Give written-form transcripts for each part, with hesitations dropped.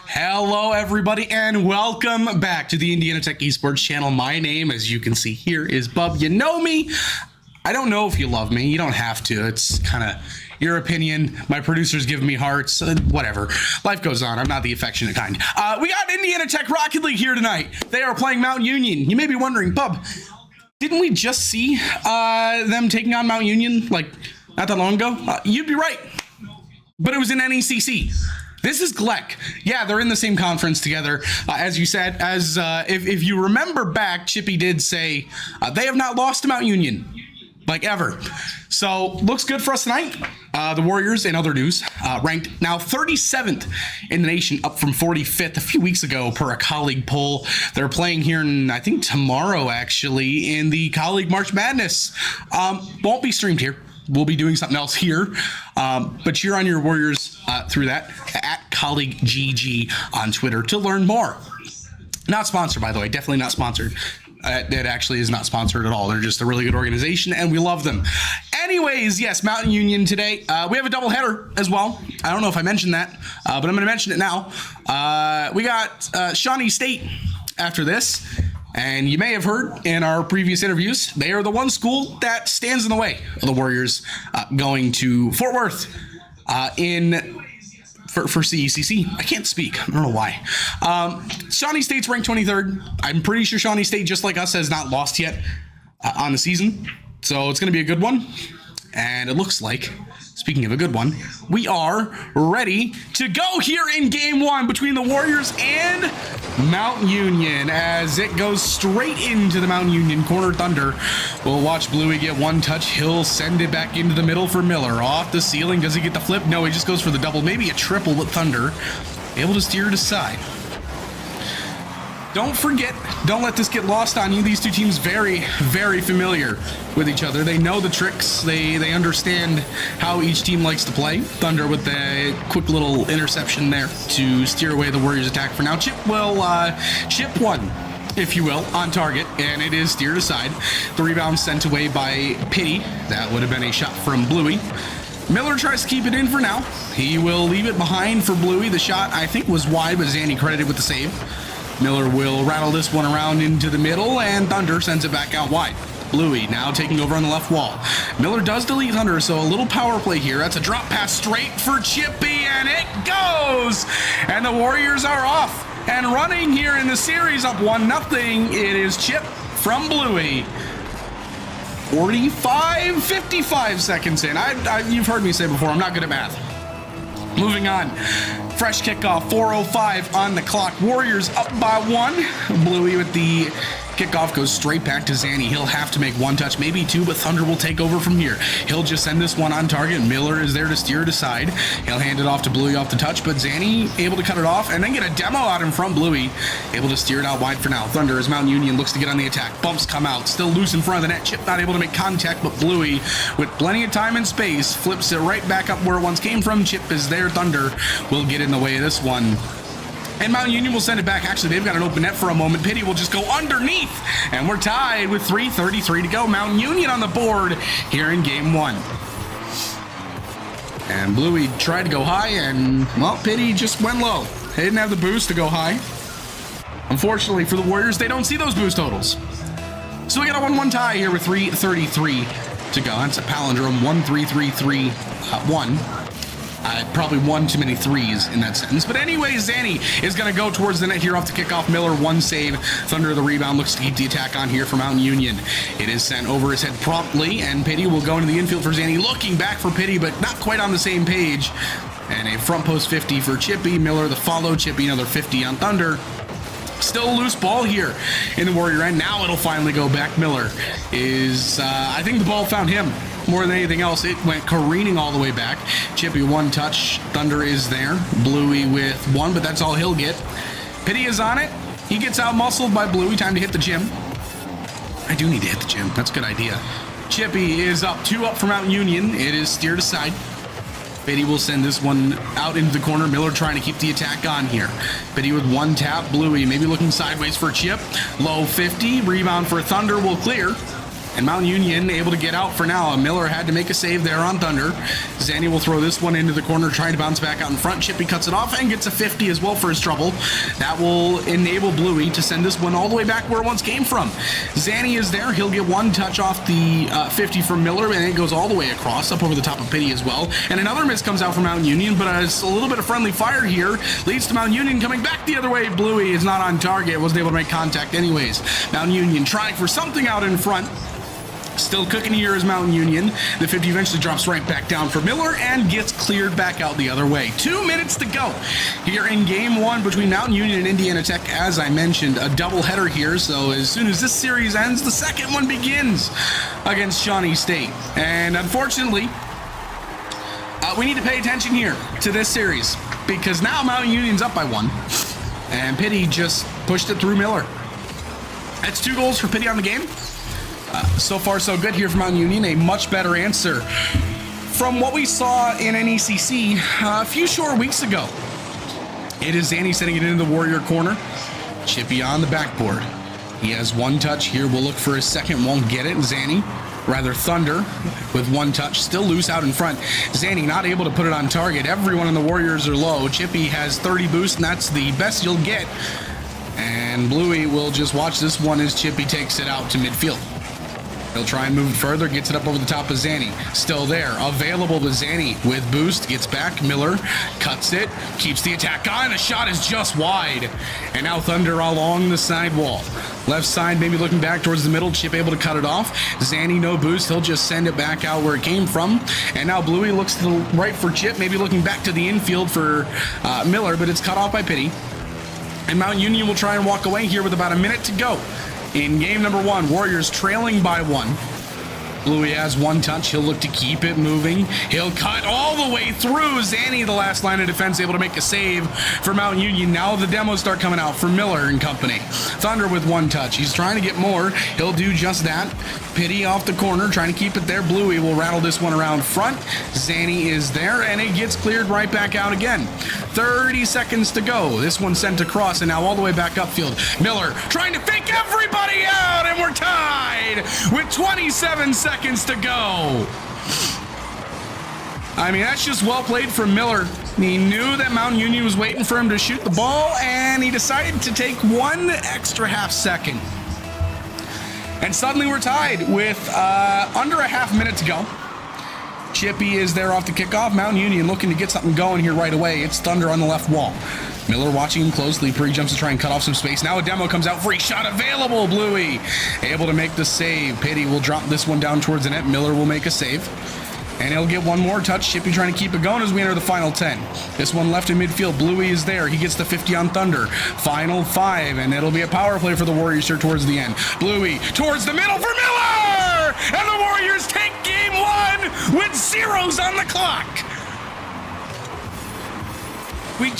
Hello everybody and welcome back to the Indiana Tech Esports channel. My name, as you can see here, is Bub. You know me. I don't know if you love me. You don't have to. It's kind of your opinion. My producers give me hearts. Whatever. Life goes on. I'm not the affectionate kind. We got Indiana Tech Rocket League here tonight. They are playing Mount Union. You may be wondering, Bub, didn't we just see them taking on Mount Union like not that long ago? You'd be right. But it was in NECC. This is GLEC. Yeah, they're in the same conference together. As you said, if you remember back, Chippy did say they have not lost to Mount Union, like ever. So looks good for us tonight. The Warriors, in other news, ranked now 37th in the nation, up from 45th a few weeks ago per a colleague poll. They're playing here in, I think, tomorrow, actually, in the Colleague March Madness. Won't be streamed here. We'll be doing something else here, but cheer on your Warriors through that, at Colleague GG on Twitter to learn more. Not sponsored, by the way, definitely not sponsored. It actually is not sponsored at all. They're just a really good organization, and we love them. Anyways, yes, Mountain Union today. We have a doubleheader as well. I don't know if I mentioned that, but I'm going to mention it now. We got Shawnee State after this. And you may have heard in our previous interviews, they are the one school that stands in the way of the Warriors going to Fort Worth for CECC. I can't speak. I don't know why. Shawnee State's ranked 23rd. I'm pretty sure Shawnee State, just like us, has not lost yet on the season. So it's going to be a good one. And it looks like, speaking of a good one, we are ready to go here in game one between the Warriors and Mount Union, as it goes straight into the Mount Union corner. Thunder will watch Bluey get one touch. He'll send it back into the middle for Miller. Off the ceiling. Does he get the flip? No, he just goes for the double, maybe a triple with Thunder. Able to steer it aside. Don't forget, don't let this get lost on you. These two teams very, very familiar with each other. They know the tricks. They understand how each team likes to play. Thunder with the quick little interception there to steer away the Warriors' attack for now. Chip will chip one, if you will, on target, and it is steered aside. The rebound sent away by Pity. That would have been a shot from Bluey. Miller tries to keep it in for now. He will leave it behind for Bluey. The shot, I think, was wide, but Zanny credited with the save. Miller will rattle this one around into the middle, and Thunder sends it back out wide. Bluey now taking over on the left wall. Miller does delete Thunder, so a little power play here. That's a drop pass straight for Chippy, and it goes! And the Warriors are off and running here in the series, up 1-0. It is Chip from Bluey. 55 seconds in. You've heard me say before, I'm not good at math. Moving on. Fresh kickoff, 4:05 on the clock. Warriors up by 1. Bluey with the kickoff goes straight back to Zanny. He'll have to make one touch, maybe two, but Thunder will take over from here. He'll just send this one on target. Miller is there to steer it aside. He'll hand it off to Bluey off the touch, but Zanny able to cut it off and then get a demo out in front. Bluey able to steer it out wide for now. Thunder, as Mount Union looks to get on the attack. Bumps come out, still loose in front of the net. Chip not able to make contact, but Bluey, with plenty of time and space, flips it right back up where it once came from. Chip is there. Thunder will get in the way of this one. And Mount Union will send it back. Actually, they've got an open net for a moment. Pity will just go underneath. And we're tied with 3:33 to go. Mount Union on the board here in game one. And Bluey tried to go high, and, well, Pity just went low. They didn't have the boost to go high. Unfortunately for the Warriors, they don't see those boost totals. So we got a 1-1 tie here with 3:33 to go. That's a palindrome. 1-3-3-3-1. Probably one too many threes in that sentence. But anyway, Zanny is going to go towards the net here off the kickoff. Miller, one save. Thunder, the rebound, looks to keep the attack on here for Mountain Union. It is sent over his head promptly, and Pity will go into the infield for Zanny. Looking back for Pity, but not quite on the same page. And a front post 50 for Chippy. Miller, the follow. Chippy, another 50 on Thunder. Still a loose ball here in the Warrior end. Now it'll finally go back. Miller is, I think the ball found him more than anything else. It went careening all the way back. Chippy, one touch. Thunder is there. Bluey with one, but that's all he'll get. Pity is on it. He gets out muscled by Bluey. Time to hit the gym. I do need to hit the gym. That's a good idea. Chippy is up, 2 up for Mount Union. It is steered aside. Biddy will send this one out into the corner. Miller trying to keep the attack on here. Biddy with one tap. Bluey maybe looking sideways for a chip. Low 50. Rebound for Thunder will clear. And Mount Union able to get out for now. Miller had to make a save there on Thunder. Zanny will throw this one into the corner, trying to bounce back out in front. Chippy cuts it off and gets a 50 as well for his trouble. That will enable Bluey to send this one all the way back where it once came from. Zanny is there. He'll get one touch off the 50 from Miller, and it goes all the way across, up over the top of Pity as well. And another miss comes out from Mount Union, but it's a little bit of friendly fire here. Leads to Mount Union coming back the other way. Bluey is not on target. Wasn't able to make contact anyways. Mount Union trying for something out in front. Still cooking here is Mountain Union. The 50 eventually drops right back down for Miller and gets cleared back out the other way. 2 minutes to go here in game one between Mountain Union and Indiana Tech. As I mentioned, a doubleheader here. So as soon as this series ends, the second one begins against Shawnee State. And unfortunately, we need to pay attention here to this series because now Mountain Union's up by 1. And Pity just pushed it through Miller. That's 2 goals for Pity on the game. So far, so good here for Mountain Union. A much better answer from what we saw in NECC a few short weeks ago. It is Zanny sending it into the Warrior corner. Chippy on the backboard. He has 1 touch here. We'll look for his second. Won't get it. Zanny, rather Thunder, with 1 touch. Still loose out in front. Zanny not able to put it on target. Everyone in the Warriors are low. Chippy has 30 boost, and that's the best you'll get. And Bluey will just watch this one as Chippy takes it out to midfield. He'll try and move it further, gets it up over the top of Zanny. Still there, available to Zanny with boost, gets back, Miller cuts it, keeps the attack on, the shot is just wide. And now Thunder along the side wall. Left side maybe looking back towards the middle, Chip able to cut it off. Zanny no boost, he'll just send it back out where it came from. And now Bluey looks to the right for Chip, maybe looking back to the infield for Miller, but it's cut off by Pity. And Mount Union will try and walk away here with about a minute to go. In game number 1, Warriors trailing by 1. Bluey has 1 touch. He'll look to keep it moving. He'll cut all the way through. Zanny, the last line of defense, able to make a save for Mount Union. Now the demos start coming out for Miller and company. Thunder with 1 touch. He's trying to get more. He'll do just that. Pity off the corner, trying to keep it there. Bluey will rattle this one around front. Zanny is there, and it gets cleared right back out again. 30 seconds to go. This one sent across, and now all the way back upfield. Miller trying to fake everybody out, and we're tied with 27 seconds to go. I mean, that's just well played from Miller. He knew that Mountain Union was waiting for him to shoot the ball, and he decided to take 1 extra half second. And suddenly we're tied with under a half minute to go. Chippy is there off the kickoff. Mountain Union looking to get something going here right away. It's Thunder on the left wall. Miller watching him closely. Pre jumps to try and cut off some space. Now a demo comes out. Free shot available. Bluey able to make the save. Pity will drop this one down towards the net. Miller will make a save. And he'll get 1 more touch. Chippy trying to keep it going as we enter the final 10. This one left in midfield. Bluey is there. He gets the 50 on Thunder. Final 5, and it'll be a power play for the Warriors here towards the end. Bluey towards the middle for Miller! And the Warriors take game 1 with 0s on the clock. We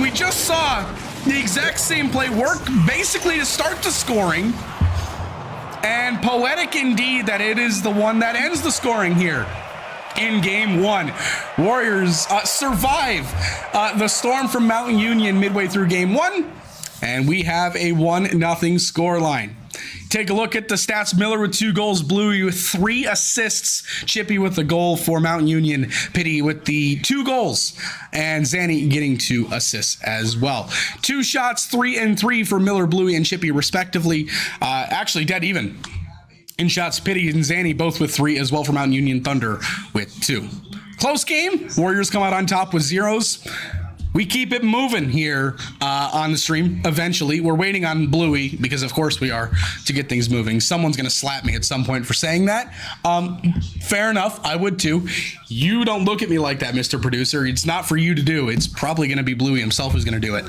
just saw the exact same play work basically to start the scoring. And poetic indeed that it is the one that ends the scoring here. In game 1, Warriors survive the storm from Mountain Union midway through game 1, and we have a 1-0 scoreline. Take a look at the stats. Miller with 2 goals, Bluey with 3 assists, Chippy with the goal for Mountain Union, Pity with the 2 goals, and Zanny getting 2 assists as well. 2 shots, 3 and 3 for Miller, Bluey, and Chippy respectively. Actually dead even. In shots, Pity and Zanny both with 3 as well for Mountain Union, Thunder with 2. Close game. Warriors come out on top with 0s. We keep it moving here on the stream. Eventually, we're waiting on Bluey because, of course, we are to get things moving. Someone's going to slap me at some point for saying that. Fair enough. I would too. You don't look at me like that, Mr. Producer. It's not for you to do. It's probably going to be Bluey himself who's going to do it.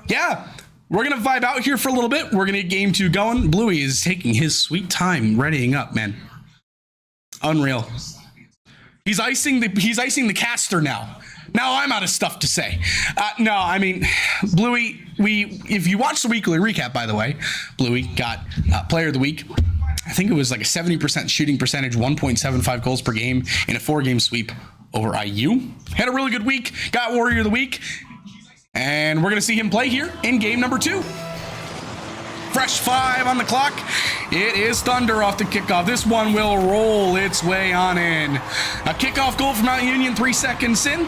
Yeah. We're going to vibe out here for a little bit. We're going to get game 2 going. Bluey is taking his sweet time readying up, man. Unreal. He's icing the caster now. Now I'm out of stuff to say. No, I mean, Bluey, if you watch the weekly recap, by the way, Bluey got player of the week. I think it was like a 70% shooting percentage, 1.75 goals per game in a 4-game sweep over IU. Had a really good week. Got Warrior of the Week. And we're going to see him play here in game number 2. fresh 5 on the clock. It is Thunder off the kickoff. This one will roll its way on in. A kickoff goal for Mount Union 3 seconds in.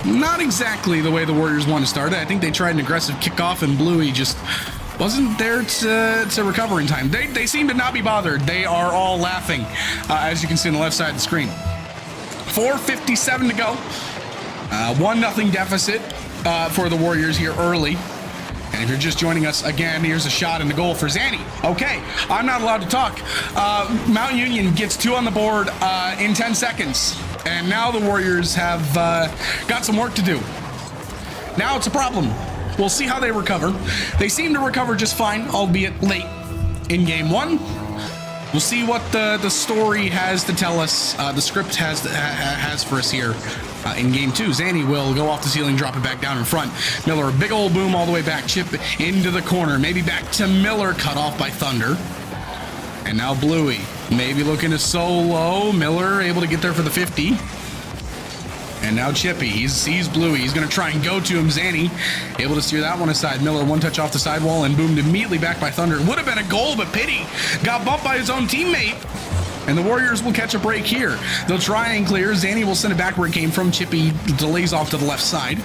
Not exactly the way the Warriors want to start it. I think they tried an aggressive kickoff and Bluey just wasn't there to recover in time. They seem to not be bothered. They are all laughing, as you can see on the left side of the screen. 4:57 to go. 1-0 deficit for the Warriors here early. And if you're just joining us again, here's a shot in the goal for Zanny. Okay, I'm not allowed to talk. Mount Union gets 2 on the board in 10 seconds. And now the Warriors have got some work to do. Now it's a problem. We'll see how they recover. They seem to recover just fine, albeit late in game 1. We'll see what the story has to tell us, the script has for us here in game 2. Zanny will go off the ceiling, drop it back down in front. Miller, a big old boom all the way back, chip into the corner, maybe back to Miller, cut off by Thunder. And now Bluey, maybe looking to solo. Miller able to get there for the 50. And now Chippy, he sees Bluey. He's going to try and go to him. Zanny able to steer that one aside. Miller, one touch off the sidewall and boomed immediately back by Thunder. Would have been a goal, but Pity got bumped by his own teammate. And the Warriors will catch a break here. They'll try and clear. Zanny will send it back where it came from. Chippy delays off to the left side.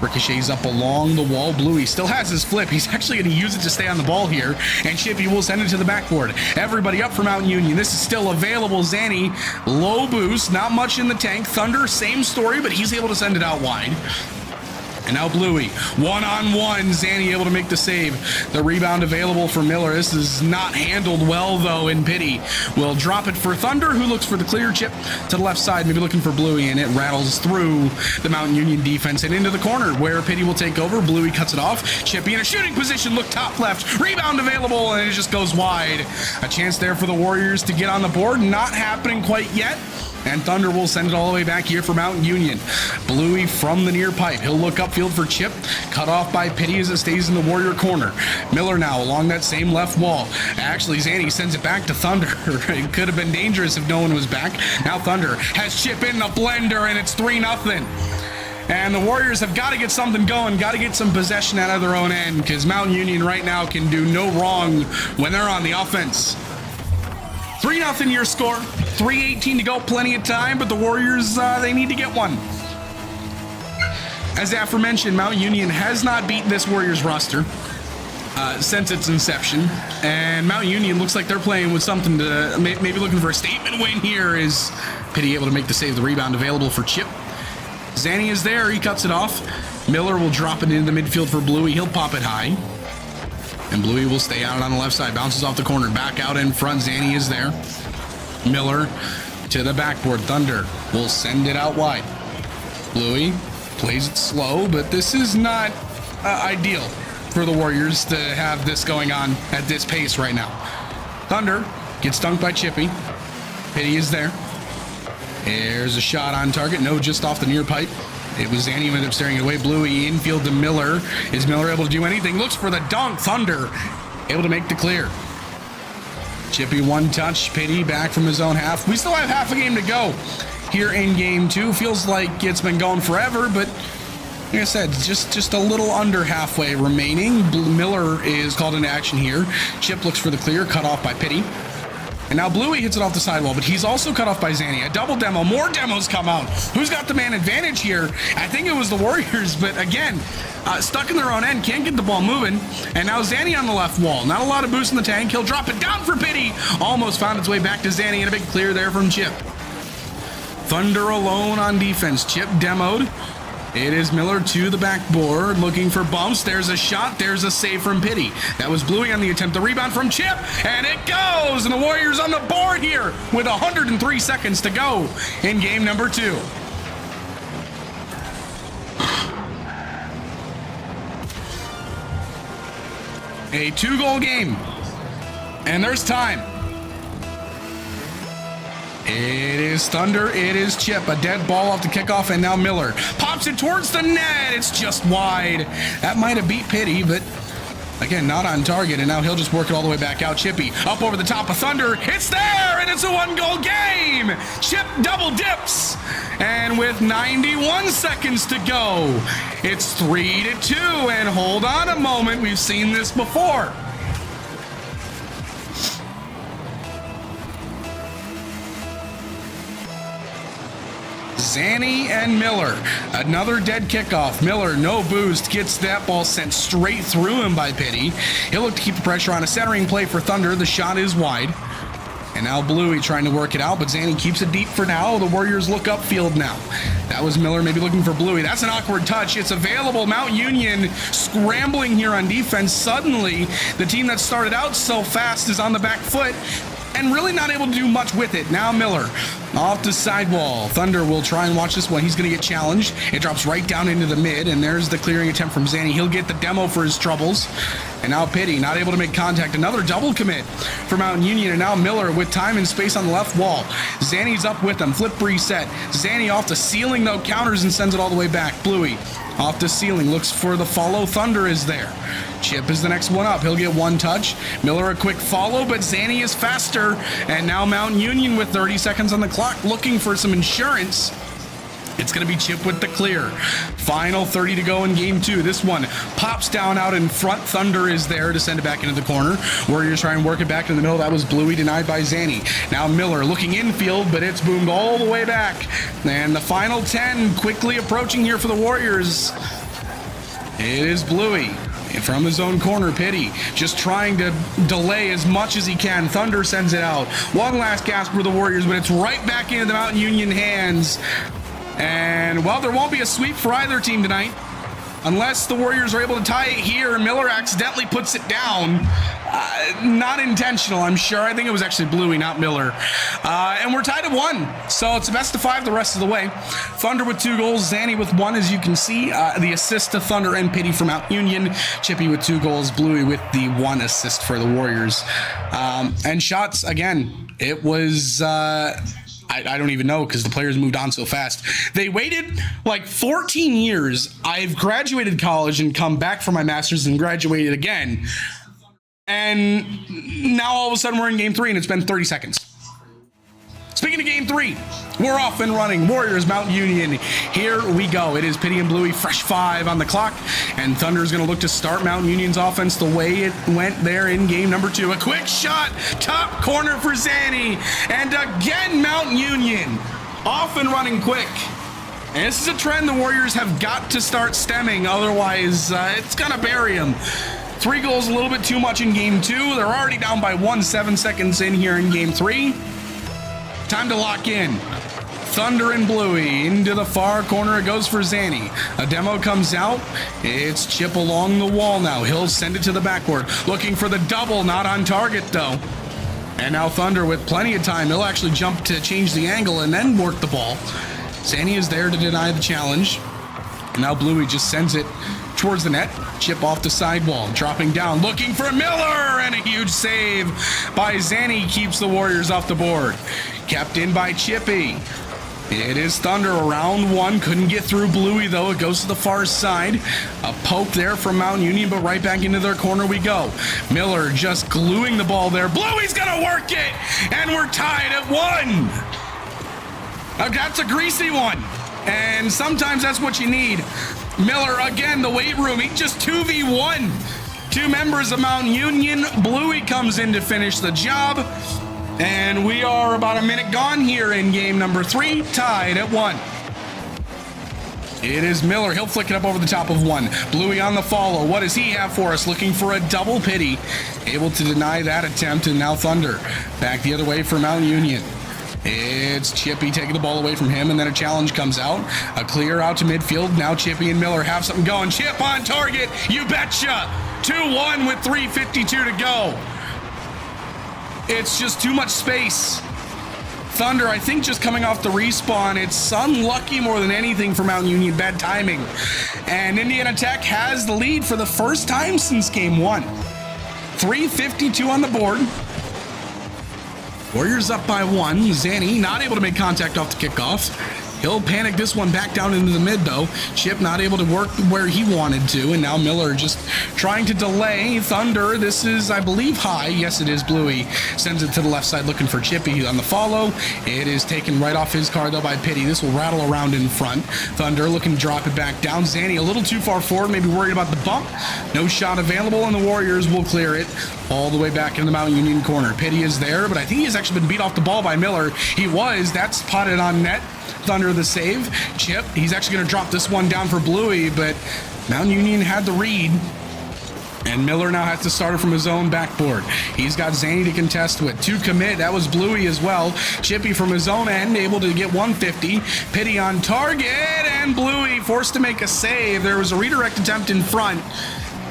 Ricochets up along the wall. Bluey still has his flip. He's actually going to use it to stay on the ball here. And Chippy will send it to the backboard. Everybody up for Mount Union. This is still available. Zanny, low boost, not much in the tank. Thunder, same story, but he's able to send it out wide. And now Bluey, one-on-one. Zanny able to make the save. The rebound available for Miller. This is not handled well, though, in Pity. Will drop it for Thunder, who looks for the clear chip to the left side, maybe looking for Bluey, and it rattles through the Mountain Union defense and into the corner, where Pity will take over. Bluey cuts it off. Chippy in a shooting position, look top left. Rebound available, and it just goes wide. A chance there for the Warriors to get on the board. Not happening quite yet. And Thunder will send it all the way back here for Mountain Union. Bluey from the near pipe. He'll look upfield for Chip. Cut off by Pity as it stays in the Warrior corner. Miller now along that same left wall. Actually, Zanny sends it back to Thunder. It could have been dangerous if no one was back. Now Thunder has Chip in the blender, and it's 3-0. And the Warriors have got to get something going, got to get some possession out of their own end, because Mountain Union right now can do no wrong when they're on the offense. 3-0 your score, 3:18 to go, plenty of time, but the Warriors, they need to get one. As aforementioned, Mount Union has not beaten this Warriors roster since its inception, and Mount Union looks like they're playing with something to, maybe looking for a statement win here. Is Pity able to make the save, the rebound available for Chip. Zanny is there, he cuts it off. Miller will drop it into the midfield for Bluey, he'll pop it high. And Bluey will stay out on the left side. Bounces off the corner. Back out in front. Zanny is there. Miller to the backboard. Thunder will send it out wide. Bluey plays it slow, but this is not ideal for the Warriors to have this going on at this pace right now. Thunder gets dunked by Chippy. Pity is there. There's a shot on target. No, just off the near pipe. It was Zanny who ended up staring it away. Bluey infield to Miller. Is Miller able to do anything? Looks for the dunk. Thunder able to make the clear. Chippy one touch. Pity back from his own half. We still have half a game to go here in game 2. Feels like it's been going forever, but like I said, just a little under halfway remaining. Miller is called into action here. Chip looks for the clear. Cut off by Pity. And now Bluey hits it off the sidewall, but he's also cut off by Zanny. A double demo. More demos come out. Who's got the man advantage here? I think it was the Warriors, but again, stuck in their own end, can't get the ball moving. And now Zanny on the left wall. Not a lot of boost in the tank. He'll drop it down for Pity. Almost found its way back to Zanny, and a big clear there from Chip. Thunder alone on defense. Chip demoed. It is Miller to the backboard, looking for bumps. There's a shot. There's a save from Pity. That was Bluey on the attempt. The rebound from Chip, and it goes. And the Warriors on the board here with 103 seconds to go in game number 2. A 2-goal game, and there's time. It is Thunder, it is Chip, a dead ball off the kickoff, and now Miller pops it towards the net. It's just wide. That might have beat Pity, but again, not on target, and now he'll just work it all the way back out. Chippy up over the top of Thunder. It's there, and it's a 1-goal game. Chip double dips, and with 91 seconds to go, it's 3-2, and hold on a moment, we've seen this before. Zanny and Miller. Another dead kickoff. Miller, no boost, gets that ball sent straight through him by Pity. He'll look to keep the pressure on. A centering play for Thunder. The shot is wide. And now Bluey trying to work it out, but Zanny keeps it deep for now. The Warriors look upfield now. That was Miller maybe looking for Bluey. That's an awkward touch. It's available. Mount Union scrambling here on defense. Suddenly, the team that started out so fast is on the back foot and really not able to do much with it. Now Miller off the sidewall. Thunder will try and watch this one. He's going to get challenged. It drops right down into the mid, and there's the clearing attempt from Zanny. He'll get the demo for his troubles. And now Pity not able to make contact. Another double commit for Mountain Union, and now Miller with time and space on the left wall. Zanny's up with him. Flip reset. Zanny off the ceiling, though, counters and sends it all the way back. Bluey off the ceiling, looks for the follow. Thunder is there. Chip is the next one up. He'll get one touch. Miller a quick follow, but Zanny is faster. And now Mountain Union with 30 seconds on the clock looking for some insurance. It's going to be Chip with the clear. Final 30 to go in game 2. This one pops down out in front. Thunder is there to send it back into the corner. Warriors try and work it back in the middle. That was Bluey, denied by Zanny. Now Miller looking infield, but it's boomed all the way back. And the final 10 quickly approaching here for the Warriors. It is Bluey. From his own corner, Pity just trying to delay as much as he can. Thunder sends it out. One last gasp for the Warriors, but it's right back into the Mountain Union hands. And, well, there won't be a sweep for either team tonight unless the Warriors are able to tie it here. Miller accidentally puts it down. Not intentional, I'm sure. I think it was actually Bluey, not Miller. And we're tied at 1. So it's a best of 5 the rest of the way. Thunder with 2 goals. Zanny with 1, as you can see. The assist to Thunder and Pity for Mount Union. Chippy with 2 goals. Bluey with the 1 assist for the Warriors. And shots, again, it was... I don't even know because the players moved on so fast. They waited like 14 years. I've graduated college and come back for my master's and graduated again. And now all of a sudden we're in game 3 and it's been 30 seconds. Speaking of game 3, we're off and running. Warriors, Mount Union. Here we go. It is Pity and Bluey, fresh 5 on the clock. And Thunder's going to look to start Mount Union's offense the way it went there in game number 2. A quick shot, top corner for Zanny. And again, Mount Union off and running quick. And this is a trend the Warriors have got to start stemming. Otherwise, it's going to bury them. 3 goals, a little bit too much in game 2. They're already down by 1, 7 seconds in here in game 3. Time to lock in. Thunder and Bluey into the far corner. It goes for Zanny. A demo comes out. It's Chip along the wall now. He'll send it to the backboard. Looking for the double. Not on target, though. And now Thunder with plenty of time. He'll actually jump to change the angle and then work the ball. Zanny is there to deny the challenge. And now Bluey just sends it towards the net. Chip off the sidewall, dropping down, looking for Miller, and a huge save by Zanny keeps the Warriors off the board. Kept in by Chippy. It is Thunder around 1. Couldn't get through Bluey, though. It goes to the far side. A poke there from Mount Union, but right back into their corner we go. Miller just gluing the ball there. Bluey's gonna work it, and we're tied at 1. That's a greasy one, and sometimes that's what you need. Miller again, the weight room. He just 2v1 2 members of Mount Union. Bluey comes in to finish the job. And we are about a minute gone here in game number 3, tied at 1. It is Miller. He'll flick it up over the top of 1. Bluey on the follow. What does he have for us? Looking for a double Pity. Able to deny that attempt, and now Thunder back the other way for Mount Union. It's Chippy taking the ball away from him, and then a challenge comes out. A clear out to midfield. Now Chippy and Miller have something going. Chip on target. You betcha. 2-1 with 3:52 to go. It's just too much space. Thunder, I think, just coming off the respawn. It's unlucky more than anything for Mount Union. Bad timing. And Indiana Tech has the lead for the first time since game 1. 3:52 on the board. Warriors up by 1. Zanny not able to make contact off the kickoff. He'll panic this one back down into the mid, though. Chip not able to work where he wanted to, and now Miller just trying to delay. Thunder, this is, I believe, high. Yes, it is. Bluey sends it to the left side looking for Chippy on the follow. It is taken right off his card, though, by Pity. This will rattle around in front. Thunder looking to drop it back down. Zanny a little too far forward, maybe worried about the bump. No shot available, and the Warriors will clear it. all the way back in the Mount Union corner. Pitty is there, but I think he's actually been beat off the ball by Miller. He was. That's potted on net. Thunder the save. Chip, he's actually going to drop this one down for Bluey, but Mount Union had the read. And Miller now has to start it from his own backboard. He's got Zanny to contest with. To commit, that was Bluey as well. Chippy from his own end, able to get 150. Pitty on target, and Bluey forced to make a save. There was a redirect attempt in front.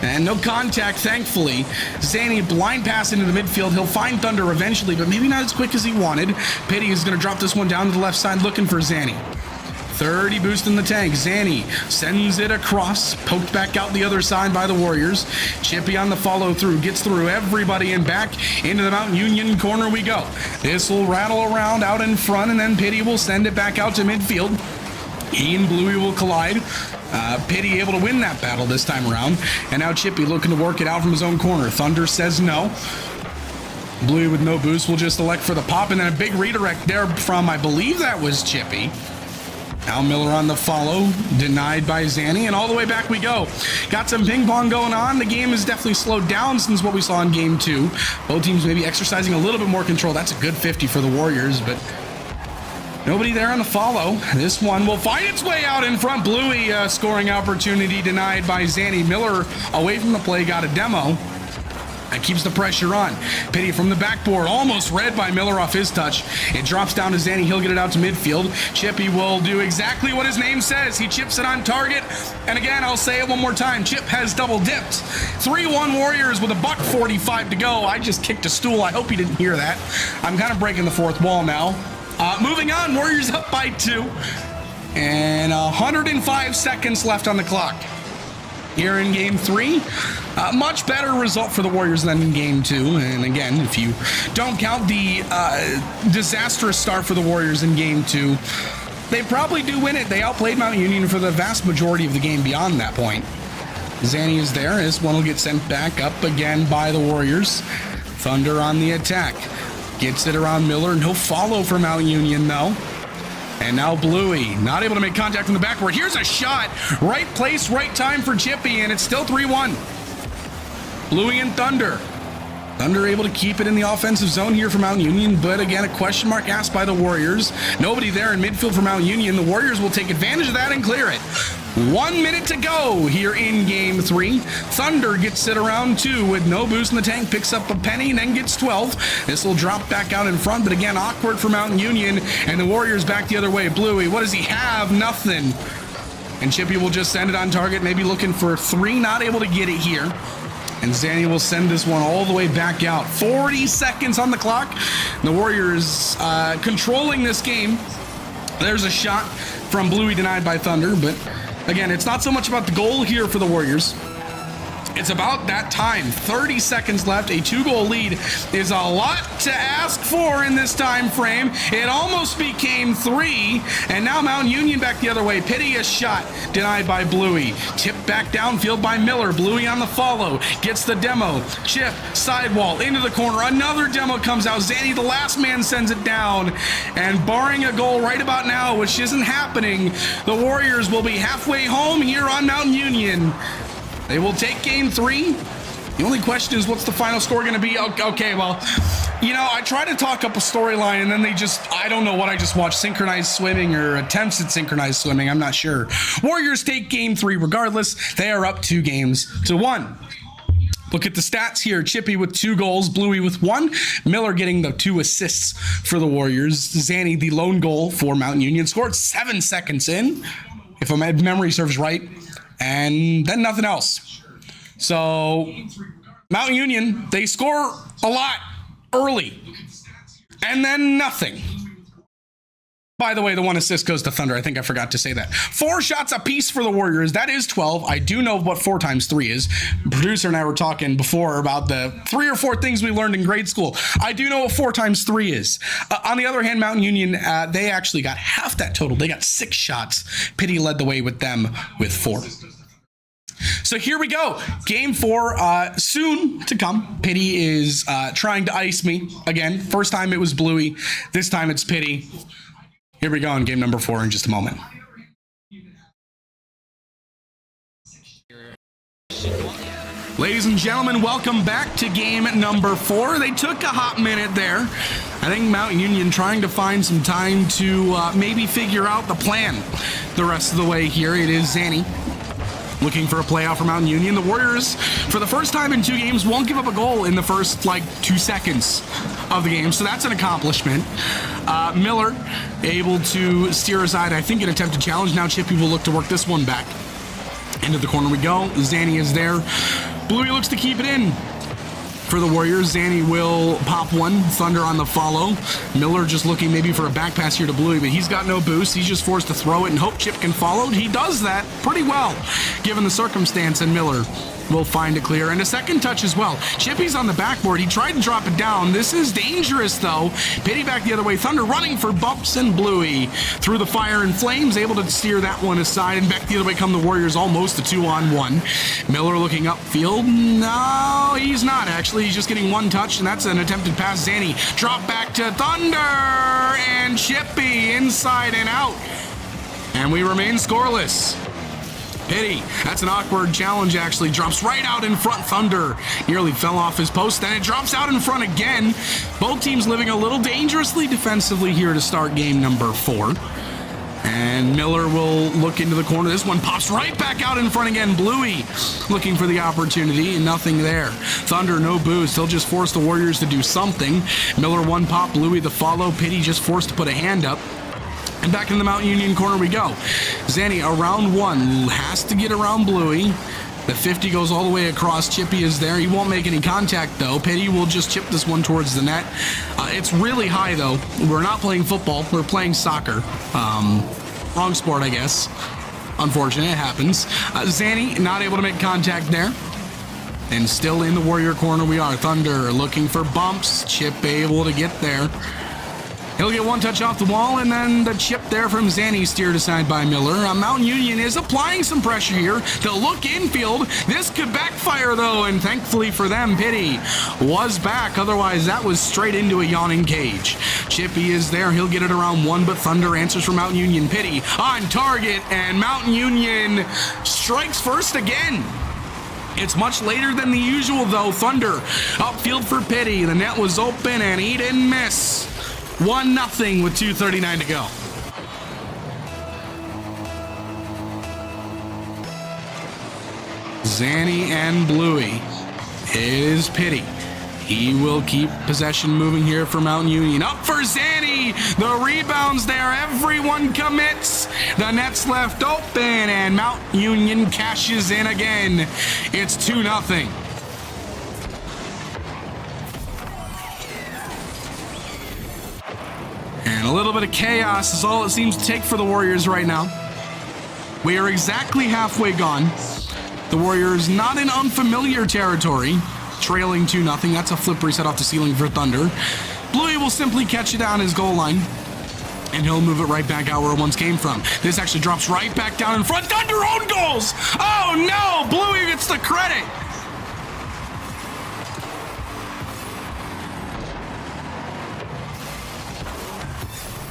And no contact, thankfully. Zanny blind pass into the midfield. He'll find Thunder eventually, but maybe not as quick as he wanted. Pitty is going to drop this one down to the left side looking for Zanny. 30 boost in the tank. Zanny sends it across, poked back out the other side by the Warriors. Chippy on the follow through, gets through everybody and back into the Mount Union corner we go. This will rattle around out in front, and then Pitty will send it back out to midfield. He and Bluey will collide. Pitty able to win that battle this time around. And now Chippy looking to work it out from his own corner. Thunder says no. Bluey with no boost will just elect for the pop, and then a big redirect there from, I believe that was Chippy. Now Miller on the follow, denied by Zanny, and all the way back we go. Got some ping pong going on. The game has definitely slowed down since what we saw in game 2. Both teams maybe exercising a little bit more control. That's a good 50 for the Warriors, but nobody there on the follow. This one will find its way out in front. Bluey scoring opportunity denied by Zanny. Miller away from the play, got a demo. That keeps the pressure on. Pitty from the backboard, almost read by Miller off his touch. It drops down to Zanny. He'll get it out to midfield. Chippy will do exactly what his name says. He chips it on target. And again, I'll say it one more time. Chip has double dipped. 3-1 Warriors with a $1:45 to go. I just kicked a stool. I hope you didn't hear that. I'm kind of breaking the fourth wall now. Moving on, Warriors up by 2. And 105 seconds left on the clock. Here in game 3, much better result for the Warriors than in game 2. And again, if you don't count the disastrous start for the Warriors in game 2, they probably do win it. They outplayed Mount Union for the vast majority of the game beyond that point. Zanny is there. This one will get sent back up again by the Warriors. Thunder on the attack. Gets it around Miller. No follow for Mount Union, though. And now Bluey, not able to make contact from the backboard. Here's a shot. Right place, right time for Chippy, and it's still 3-1. Bluey and Thunder. Thunder able to keep it in the offensive zone here for Mount Union, but again, a question mark asked by the Warriors. Nobody there in midfield for Mount Union. The Warriors will take advantage of that and clear it. 1 minute to go here in game 3. Thunder gets it around 2 with no boost in the tank, picks up a penny, and then gets 12. This will drop back out in front, but again, awkward for Mount Union, and the Warriors back the other way. Bluey, what does he have? Nothing. And Chippy will just send it on target, maybe looking for 3, not able to get it here. And Zanny will send this one all the way back out. 40 seconds on the clock. The Warriors controlling this game. There's a shot from Bluey denied by Thunder, but again, it's not so much about the goal here for the Warriors. It's about that time. 30 seconds left. A 2-goal lead is a lot to ask for in this time frame. It almost became 3, and now Mount Union back the other way. Pitty a shot denied by Bluey. Tipped back downfield by Miller. Bluey on the follow. Gets the demo. Chip, sidewall, into the corner. Another demo comes out. Zanny, the last man, sends it down. And barring a goal right about now, which isn't happening, the Warriors will be halfway home here on Mount Union. They will take game 3. The only question is, what's the final score going to be? Okay, well, you know, I try to talk up a storyline, and then I don't know what I just watched, synchronized swimming or attempts at synchronized swimming. I'm not sure. Warriors take game 3 regardless. They are up 2-1. Look at the stats here. Chippy with 2 goals, Bluey with 1. Miller getting the 2 assists for the Warriors. Zanny, the lone goal for Mount Union, scored 7 seconds in, if my memory serves right. And then nothing else. So Mount Union, they score a lot early. And then nothing. By the way, the 1 assist goes to Thunder. I think I forgot to say that. 4 shots apiece for the Warriors. That is 12. I do know what 4 times 3 is. Producer and I were talking before about the 3 or 4 things we learned in grade school. I do know what 4 times 3 is. On the other hand, Mount Union, they actually got half that total. They got 6 shots. Pitty led the way with them with 4. So here we go. Game 4, soon to come. Pitty is trying to ice me again. First time it was Bluey. This time it's Pitty. Here we go in game number 4 in just a moment. Ladies and gentlemen, welcome back to game number 4. They took a hot minute there. I think Mount Union trying to find some time to maybe figure out the plan the rest of the way here. It is Zanny looking for a playoff for Mount Union. The Warriors, for the first time in 2 games, won't give up a goal in the first, 2 seconds of the game, so that's an accomplishment. Miller able to steer aside, I think, an attempted challenge. Now Chippy will look to work this one back. Into the corner we go. Zanny is there. Bluey looks to keep it in for the Warriors. Zanny will pop one. Thunder on the follow. Miller just looking maybe for a back pass here to Bluey, but he's got no boost. He's just forced to throw it and hope Chip can follow. He does that pretty well, given the circumstance, and Miller will find it clear. And a second touch as well. Chippy's on the backboard. He tried to drop it down. This is dangerous, though. Pity back the other way. Thunder running for bumps, and Bluey through the fire and flames, able to steer that one aside. And back the other way come the Warriors, almost a 2-on-1. Miller looking upfield. No, he's not, actually. He's just getting one touch, and that's an attempted pass. Zanny drop back to Thunder, and Chippy inside and out. And we remain scoreless. Pity. That's an awkward challenge, actually. Drops right out in front. Thunder nearly fell off his post. Then it drops out in front again. Both teams living a little dangerously defensively here to start game number 4. And Miller will look into the corner. This one pops right back out in front again. Bluey looking for the opportunity, and nothing there. Thunder, no boost. He'll just force the Warriors to do something. Miller one pop. Bluey the follow. Pity just forced to put a hand up. And back in the Mount Union corner we go. Zanny around 1, has to get around Bluey. The 50 goes all the way across. Chippy is there. He won't make any contact, though. Pity will just chip this one towards the net. It's really high, though. We're not playing football. We're playing soccer. Wrong sport, I guess. Unfortunate, it happens. Zanny not able to make contact there. And still in the Warrior corner we are. Thunder looking for bumps. Chip able to get there. He'll get one touch off the wall, and then the chip there from Zanny steered aside by Miller. Mount Union is applying some pressure here. They'll look infield. This could backfire, though, and thankfully for them, Pity was back. Otherwise, that was straight into a yawning cage. Chippy is there. He'll get it around 1, but Thunder answers for Mount Union. Pity on target, and Mount Union strikes first again. It's much later than the usual, though. Thunder upfield for Pity. The net was open, and he didn't miss. 1-0 with 2:39 to go. Zanny and Bluey. It is Pity. He will keep possession moving here for Mount Union. Up for Zanny. The rebound's there. Everyone commits. The net's left open, and Mount Union cashes in again. It's 2-0. And a little bit of chaos is all it seems to take for the Warriors right now. We are exactly halfway gone. The Warriors not in unfamiliar territory, trailing 2-0. That's a flip reset off the ceiling for Thunder. Bluey will simply catch it on his goal line, and he'll move it right back out where it once came from. This actually drops right back down in front. Thunder own goals! Oh no! Bluey gets the credit!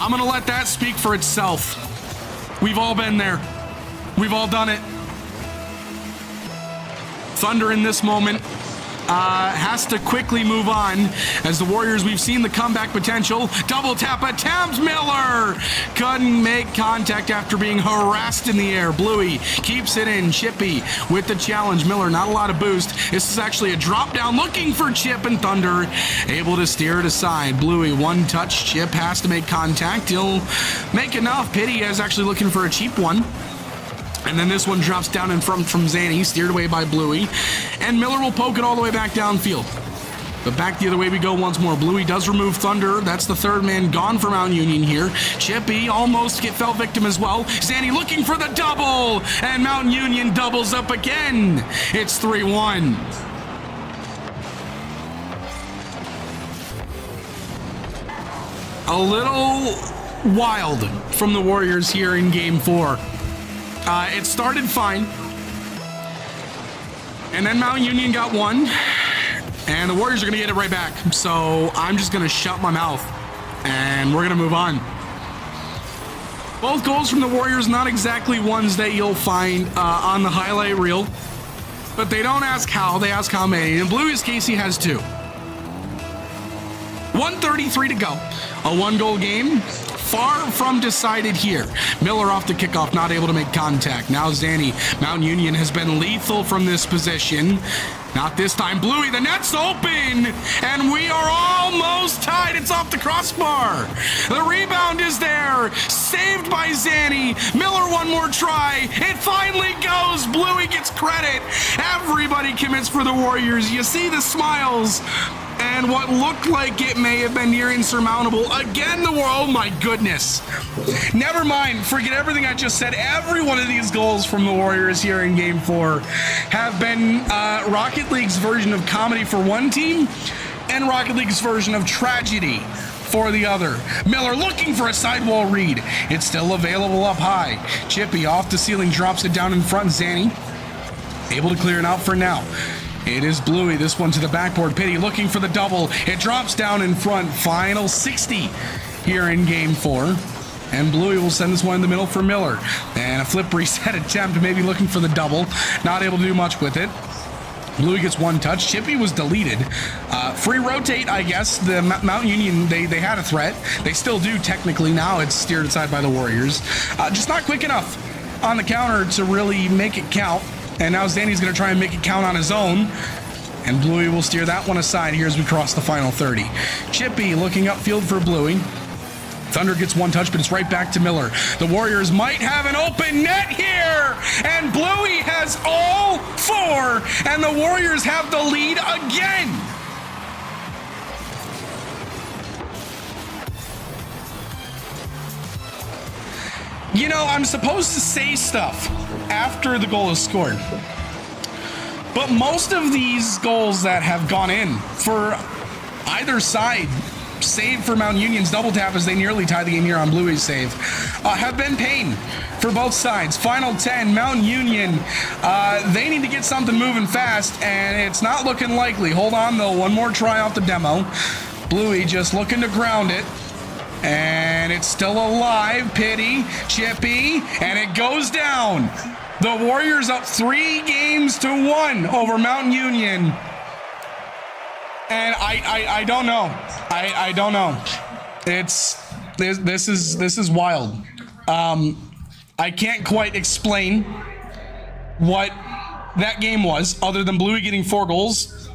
I'm going to let that speak for itself. We've all been there. We've all done it. Thunder in this moment has to quickly move on as the Warriors, we've seen the comeback potential. Double tap attempt. Miller couldn't make contact after being harassed in the air. Bluey keeps it in. Chippy with the challenge. Miller not a lot of boost. This is actually a drop down looking for Chip, and Thunder able to steer it aside. Bluey one touch. Chip has to make contact. He'll make enough. Pity is actually looking for a cheap one. And then this one drops down in front from Zanny, steered away by Bluey. And Miller will poke it all the way back downfield. But back the other way we go once more. Bluey does remove Thunder. That's the third man gone for Mount Union here. Chippy almost fell victim as well. Zanny looking for the double. And Mount Union doubles up again. It's 3-1. A little wild from the Warriors here in Game 4. It started fine, and then Mount Union got one, and the Warriors are going to get it right back. So I'm just going to shut my mouth, and we're going to move on. Both goals from the Warriors, not exactly ones that you'll find on the highlight reel. But they don't ask how, they ask how many. In Bluey's case, he has 2. 1:33 to go. A 1-goal game. Far from decided here. Miller off the kickoff, not able to make contact. Now Zanny. Mount Union has been lethal from this position. Not this time. Bluey, the net's open, and we are almost tied. It's off the crossbar. The rebound is there. Saved by Zanny. Miller, one more try. It finally goes. Bluey gets credit. Everybody commits for the Warriors. You see the smiles. And what looked like it may have been near insurmountable. Again, the world. Oh my goodness. Never mind. Forget everything I just said. Every one of these goals from the Warriors here in Game 4 have been Rocket League's version of comedy for one team and Rocket League's version of tragedy for the other. Miller looking for a sidewall read. It's still available up high. Chippy off the ceiling, drops it down in front. Zanny able to clear it out for now. It is Bluey, this one to the backboard. Pitty looking for the double. It drops down in front. Final 60 here in Game 4. And Bluey will send this one in the middle for Miller. And a flip reset attempt, maybe looking for the double. Not able to do much with it. Bluey gets one touch. Chippy was deleted. Free rotate, I guess. The Mount Union, they had a threat. They still do, technically. Now it's steered aside by the Warriors. Just not quick enough on the counter to really make it count. And now Zanny's going to try and make it count on his own. And Bluey will steer that one aside here as we cross the final 30. Chippy looking upfield for Bluey. Thunder gets one touch, but it's right back to Miller. The Warriors might have an open net here. And Bluey has all 4. And the Warriors have the lead again. You know, I'm supposed to say stuff after the goal is scored. But most of these goals that have gone in for either side, save for Mount Union's double tap as they nearly tie the game here on Bluey's save, have been pain for both sides. Final 10, Mount Union, they need to get something moving fast, and it's not looking likely. Hold on, though. One more try off the demo. Bluey just looking to ground it. And it's still alive. Pitty, Chippy, and it goes down. The Warriors up 3-1 over Mount Union. And I don't know. I don't know. This is wild. I can't quite explain what that game was, other than Bluey getting 4 goals.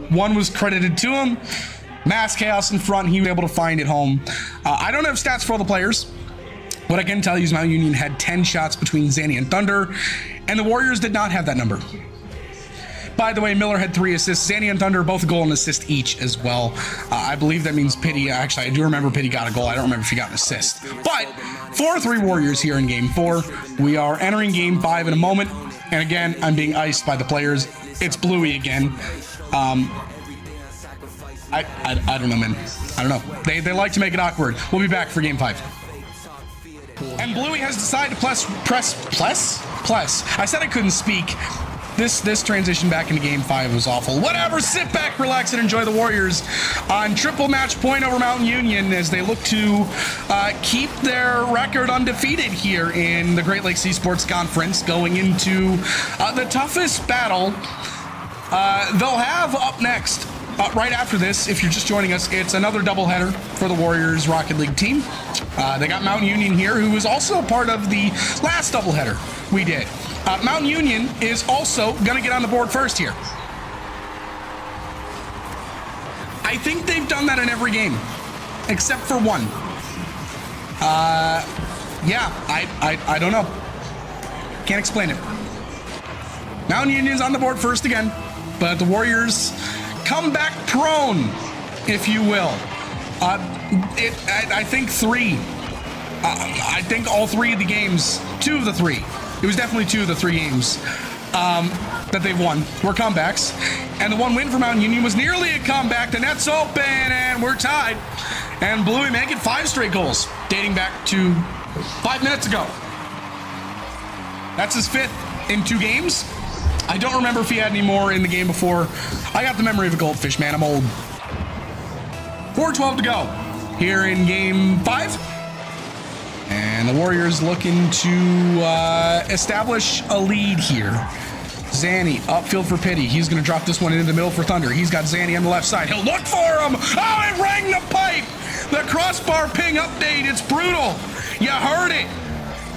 One was credited to him. Mass chaos in front. He was able to find it home. I don't have stats for all the players. What I can tell you is Mount Union had 10 shots between Zanny and Thunder, and the Warriors did not have that number. By the way, Miller had 3 assists. Zanny and Thunder both a goal and assist each as well. I believe that means Pitty. Actually, I do remember Pitty got a goal. I don't remember if he got an assist. But 4-3 Warriors here in Game 4. We are entering Game 5 in a moment. And again, I'm being iced by the players. It's Bluey again. I don't know, man. I don't know. They like to make it awkward. We'll be back for Game 5. And Bluey has decided to press. I said I couldn't speak. This transition back into Game 5 was awful. Whatever, sit back, relax, and enjoy the Warriors on triple match point over Mountain Union as they look to keep their record undefeated here in the Great Lakes Esports Conference, going into the toughest battle they'll have up next. Right after this, if you're just joining us, it's another doubleheader for the Warriors Rocket League team. They got Mountain Union here, who was also a part of the last doubleheader we did. Mountain Union is also going to get on the board first here. I think they've done that in every game, except for one. Yeah, I don't know. Can't explain it. Mountain Union's on the board first again, but the Warriors comeback prone, if you will. I think 3. I think all 3 of the games, 2 of the 3. It was definitely 2 of the 3 games that they've won were comebacks. And the one win for Mountain Union was nearly a comeback. The net's open and we're tied. And Bluey making 5 straight goals, dating back to 5 minutes ago. That's his 5th in 2 games. I don't remember if he had any more in the game before. I got the memory of a goldfish, man. I'm old. 4:12 to go here in Game 5. And the Warriors looking to establish a lead here. Zanny, upfield for Pity. He's going to drop this one into the middle for Thunder. He's got Zanny on the left side. He'll look for him. Oh, it rang the pipe. The crossbar ping update. It's brutal. You heard it.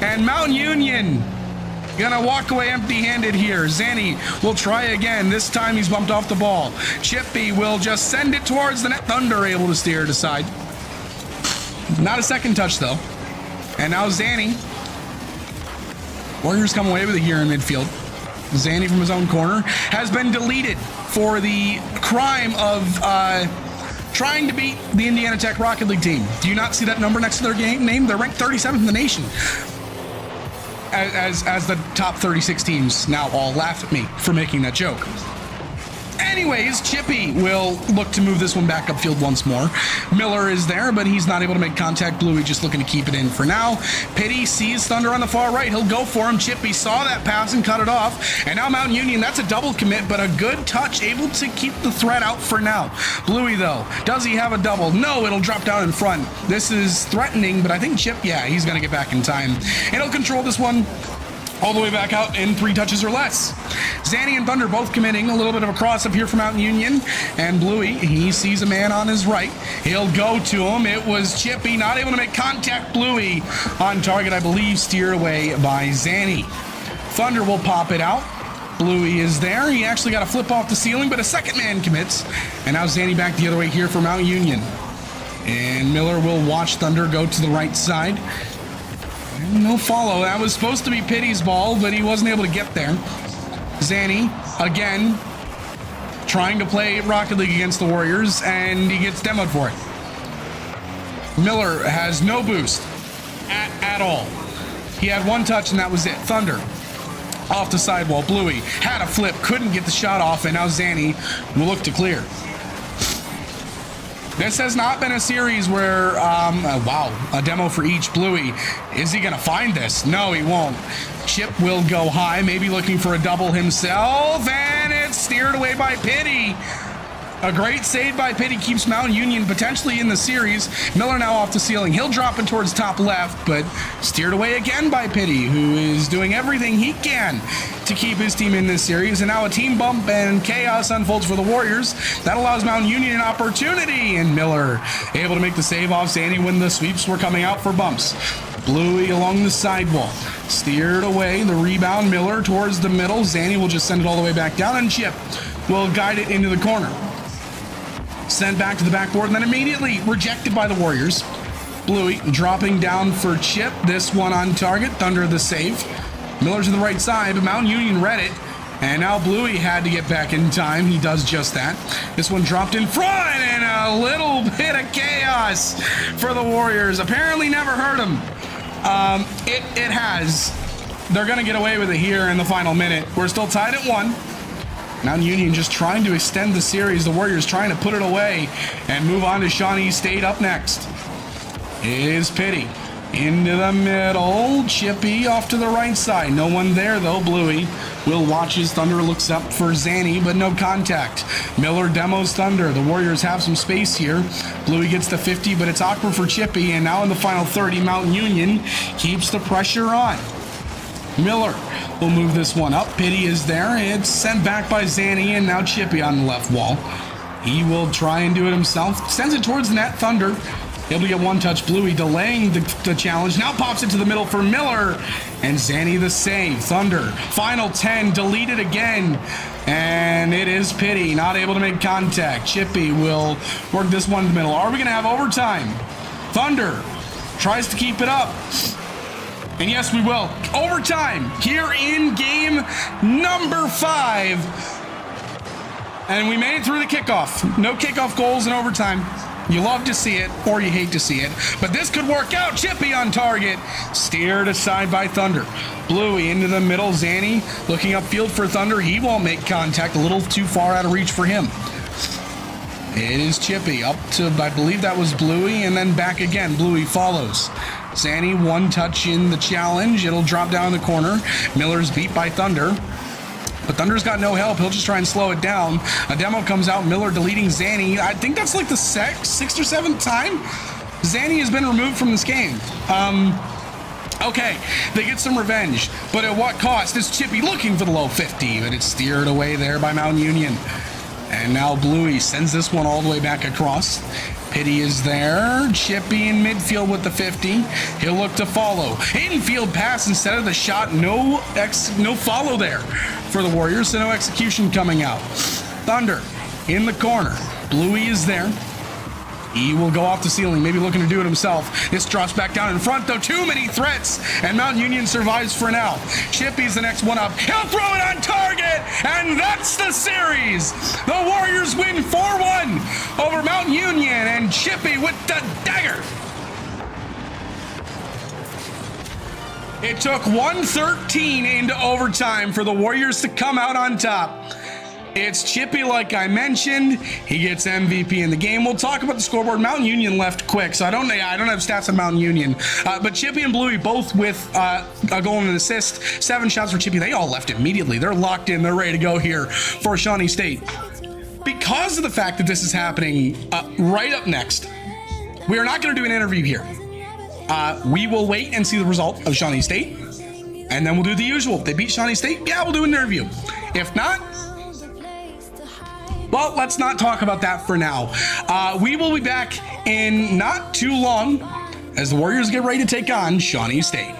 And Mount Union gonna walk away empty-handed here. Zanny will try again. This time he's bumped off the ball. Chippy will just send it towards the net. Thunder able to steer it aside. Not a second touch, though. And now Zanny. Warriors come away with it here in midfield. Zanny from his own corner has been deleted for the crime of trying to beat the Indiana Tech Rocket League team. Do you not see that number next to their game name? They're ranked 37th in the nation. As the top 36 teams now all laugh at me for making that joke. Anyways, Chippy will look to move this one back upfield once more. Miller is there, but he's not able to make contact. Bluey just looking to keep it in for now. Pity sees Thunder on the far right. He'll go for him. Chippy saw that pass and cut it off. And now Mount Union, that's a double commit, but a good touch, able to keep the threat out for now. Bluey, though, does he have a double? No, it'll drop down in front. This is threatening, but I think Chip, yeah, he's going to get back in time. And he'll control this one all the way back out in 3 touches or less. Zanny and Thunder both committing. A little bit of a cross up here for Mount Union. And Bluey, he sees a man on his right. He'll go to him. It was Chippy, not able to make contact. Bluey on target, I believe, steered away by Zanny. Thunder will pop it out. Bluey is there. He actually got a flip off the ceiling, but a second man commits. And now Zanny back the other way here for Mount Union. And Miller will watch Thunder go to the right side. No follow. That was supposed to be Pity's ball, but he wasn't able to get there. Zanny, again, trying to play Rocket League against the Warriors, and he gets demoed for it. Miller has no boost at all. He had 1 touch, and that was it. Thunder off the sidewall. Bluey had a flip, couldn't get the shot off, and now Zanny will look to clear. This has not been a series where, wow, a demo for each. Bluey, is he going to find this? No, he won't. Chip will go high, maybe looking for a double himself, and it's steered away by Pity. A great save by Pity keeps Mount Union potentially in the series. Miller now off the ceiling. He'll drop it towards top left, but steered away again by Pity, who is doing everything he can to keep his team in this series. And now a team bump and chaos unfolds for the Warriors. That allows Mount Union an opportunity, and Miller able to make the save off Zanny when the sweeps were coming out for bumps. Bluey along the sidewall. Steered away. The rebound. Miller towards the middle. Zanny will just send it all the way back down, and Chip will guide it into the corner. Sent back to the backboard, and then immediately rejected by the Warriors. Bluey dropping down for Chip. This one on target. Thunder the save. Miller to the right side, but Mount Union read it. And now Bluey had to get back in time. He does just that. This one dropped in front, and a little bit of chaos for the Warriors. Apparently never hurt him. It has. They're going to get away with it here in the final minute. We're still tied at 1. Mount Union just trying to extend the series. The Warriors trying to put it away and move on to Shawnee State up next. It is Pity. Into the middle. Chippy off to the right side. No one there, though. Bluey will watch as Thunder looks up for Zanny, but no contact. Miller demos Thunder. The Warriors have some space here. Bluey gets the 50, but it's awkward for Chippy. And now in the final 30, Mount Union keeps the pressure on. Miller will move this one up. Pity is there. It's sent back by Zanny, and now Chippy on the left wall. He will try and do it himself. Sends it towards the net. Thunder able to get 1 touch. Bluey delaying the challenge. Now pops it to the middle for Miller. And Zanny the save. Thunder, final 10, deleted again. And it is Pity, not able to make contact. Chippy will work this one in the middle. Are we going to have overtime? Thunder tries to keep it up. And yes, we will. Overtime here in game number 5. And we made it through the kickoff. No kickoff goals in overtime. You love to see it, or you hate to see it. But this could work out. Chippy on target. Steered aside by Thunder. Bluey into the middle. Zanny looking upfield for Thunder. He won't make contact. A little too far out of reach for him. It is Chippy up to, I believe that was Bluey, and then back again. Bluey follows. Zanny 1 touch in the challenge. It'll drop down in the corner. Miller's beat by Thunder. But Thunder's got no help. He'll just try and slow it down. A demo comes out. Miller deleting Zanny. I think that's like the 6th or 7th time Zanny has been removed from this game. Okay, they get some revenge, but at what cost? Is Chippy looking for the low 50, but it's steered away there by Mount Union. And now Bluey sends this one all the way back across. Pity is there. Chippy in midfield with the 50. He'll look to follow. Infield pass instead of the shot. No follow there for the Warriors, so no execution coming out. Thunder in the corner. Bluey is there. He will go off the ceiling, maybe looking to do it himself. This drops back down in front, though. Too many threats, and Mount Union survives for now. Chippy's the next one up. He'll throw it on target, and that's the series. The Warriors win 4-1 over Mount Union, and Chippy with the dagger. It took 1:13 into overtime for the Warriors to come out on top. It's Chippy, like I mentioned. He gets MVP in the game. We'll talk about the scoreboard. Mountain Union left quick, so I don't have stats on Mountain Union. But Chippy and Bluey both with a goal and an assist. 7 shots for Chippy. They all left immediately. They're locked in. They're ready to go here for Shawnee State. Because of the fact that this is happening right up next, we are not going to do an interview here. We will wait and see the result of Shawnee State, and then we'll do the usual. If they beat Shawnee State, yeah, we'll do an interview. If not, well, let's not talk about that for now. We will be back in not too long as the Warriors get ready to take on Shawnee State.